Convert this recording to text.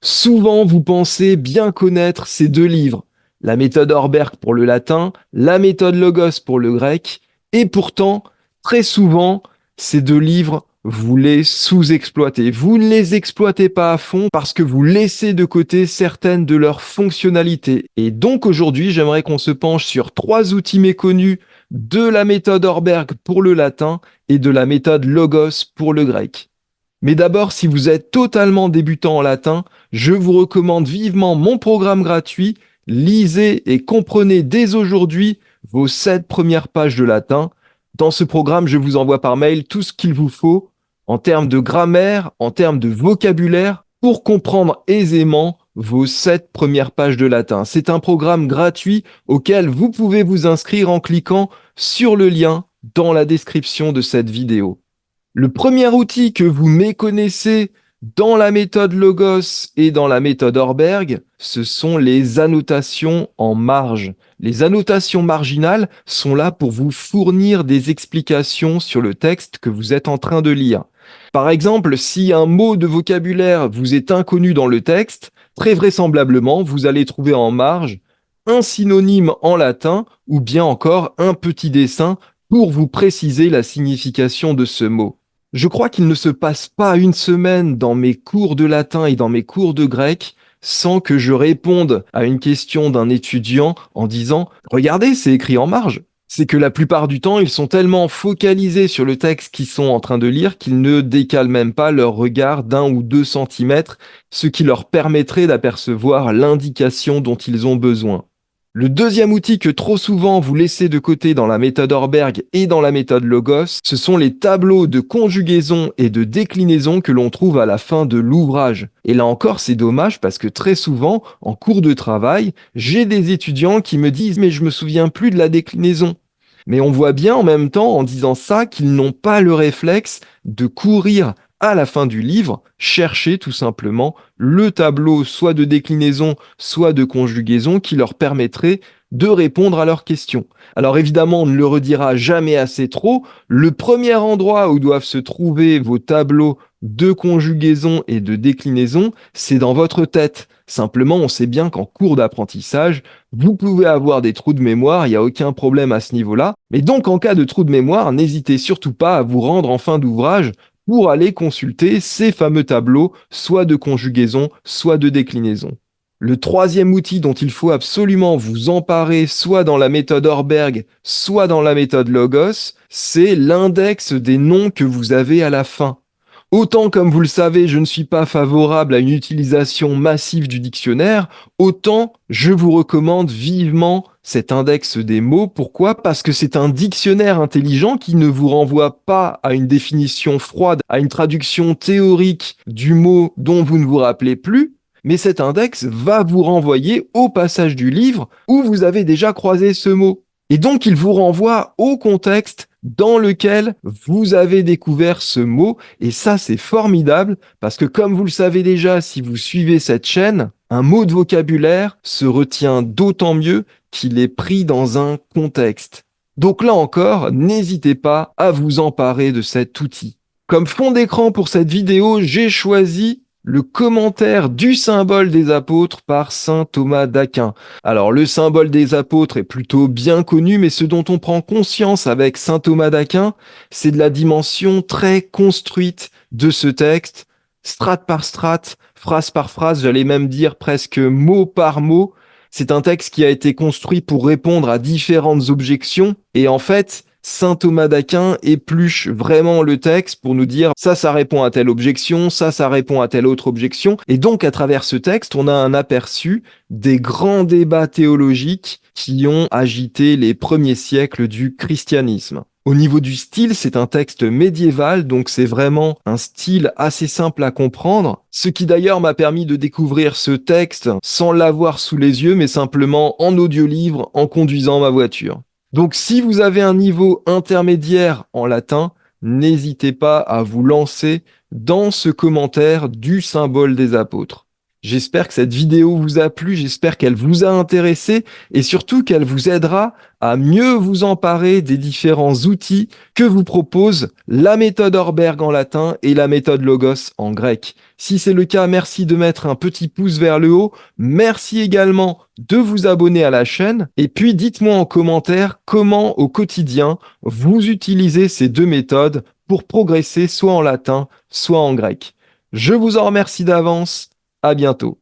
Souvent, vous pensez bien connaître ces deux livres, la méthode Horberg pour le latin, la méthode Logos pour le grec, et pourtant, très souvent, ces deux livres, vous les sous-exploitez. Vous ne les exploitez pas à fond parce que vous laissez de côté certaines de leurs fonctionnalités. Et donc aujourd'hui, j'aimerais qu'on se penche sur trois outils méconnus de la méthode Horberg pour le latin et de la méthode Logos pour le grec. Mais d'abord, si vous êtes totalement débutant en latin, je vous recommande vivement mon programme gratuit. Lisez et comprenez dès aujourd'hui vos 7 premières pages de latin. Dans ce programme, je vous envoie par mail tout ce qu'il vous faut en termes de grammaire, en termes de vocabulaire, pour comprendre aisément vos 7 premières pages de latin. C'est un programme gratuit auquel vous pouvez vous inscrire en cliquant sur le lien dans la description de cette vidéo. Le premier outil que vous méconnaissez dans la méthode Logos et dans la méthode Horberg, ce sont les annotations en marge. Les annotations marginales sont là pour vous fournir des explications sur le texte que vous êtes en train de lire. Par exemple, si un mot de vocabulaire vous est inconnu dans le texte, très vraisemblablement, vous allez trouver en marge un synonyme en latin ou bien encore un petit dessin pour vous préciser la signification de ce mot. Je crois qu'il ne se passe pas une semaine dans mes cours de latin et dans mes cours de grec sans que je réponde à une question d'un étudiant en disant « Regardez, c'est écrit en marge ». C'est que la plupart du temps, ils sont tellement focalisés sur le texte qu'ils sont en train de lire qu'ils ne décalent même pas leur regard d'1 ou 2 centimètres, ce qui leur permettrait d'apercevoir l'indication dont ils ont besoin. Le deuxième outil que trop souvent vous laissez de côté dans la méthode Horberg et dans la méthode Logos, ce sont les tableaux de conjugaison et de déclinaison que l'on trouve à la fin de l'ouvrage. Et là encore, c'est dommage parce que très souvent, en cours de travail, j'ai des étudiants qui me disent « mais je me souviens plus de la déclinaison ». Mais on voit bien en même temps, en disant ça, qu'ils n'ont pas le réflexe de courir à la fin du livre, chercher tout simplement le tableau soit de déclinaison, soit de conjugaison qui leur permettrait de répondre à leurs questions. Alors évidemment, on ne le redira jamais assez trop, le premier endroit où doivent se trouver vos tableaux de conjugaison et de déclinaison, c'est dans votre tête. Simplement, on sait bien qu'en cours d'apprentissage, vous pouvez avoir des trous de mémoire, il n'y a aucun problème à ce niveau-là. Mais donc, en cas de trou de mémoire, n'hésitez surtout pas à vous rendre en fin d'ouvrage pour aller consulter ces fameux tableaux, soit de conjugaison, soit de déclinaison. Le troisième outil dont il faut absolument vous emparer, soit dans la méthode Horberg, soit dans la méthode Logos, c'est l'index des noms que vous avez à la fin. Autant, comme vous le savez, je ne suis pas favorable à une utilisation massive du dictionnaire, autant je vous recommande vivement cet index des mots. Pourquoi? Parce que c'est un dictionnaire intelligent qui ne vous renvoie pas à une définition froide, à une traduction théorique du mot dont vous ne vous rappelez plus, mais cet index va vous renvoyer au passage du livre où vous avez déjà croisé ce mot. Et donc, il vous renvoie au contexte dans lequel vous avez découvert ce mot. Et ça, c'est formidable parce que comme vous le savez déjà, si vous suivez cette chaîne, un mot de vocabulaire se retient d'autant mieux qu'il est pris dans un contexte. Donc là encore, n'hésitez pas à vous emparer de cet outil. Comme fond d'écran pour cette vidéo, j'ai choisi le commentaire du symbole des apôtres par saint Thomas d'Aquin. Alors, le symbole des apôtres est plutôt bien connu, mais ce dont on prend conscience avec saint Thomas d'Aquin, c'est de la dimension très construite de ce texte, strate par strate, phrase par phrase, j'allais même dire presque mot par mot. C'est un texte qui a été construit pour répondre à différentes objections, et en fait, saint Thomas d'Aquin épluche vraiment le texte pour nous dire ça répond à telle objection, ça répond à telle autre objection. Et donc, à travers ce texte, on a un aperçu des grands débats théologiques qui ont agité les premiers siècles du christianisme. Au niveau du style, c'est un texte médiéval, donc c'est vraiment un style assez simple à comprendre, ce qui d'ailleurs m'a permis de découvrir ce texte sans l'avoir sous les yeux, mais simplement en audiolivre en conduisant ma voiture. Donc si vous avez un niveau intermédiaire en latin, n'hésitez pas à vous lancer dans ce commentaire du symbole des apôtres. J'espère que cette vidéo vous a plu, j'espère qu'elle vous a intéressé et surtout qu'elle vous aidera à mieux vous emparer des différents outils que vous propose la méthode Horberg en latin et la méthode Logos en grec. Si c'est le cas, merci de mettre un petit pouce vers le haut. Merci également de vous abonner à la chaîne. Et puis, dites-moi en commentaire comment au quotidien vous utilisez ces deux méthodes pour progresser soit en latin, soit en grec. Je vous en remercie d'avance. À bientôt.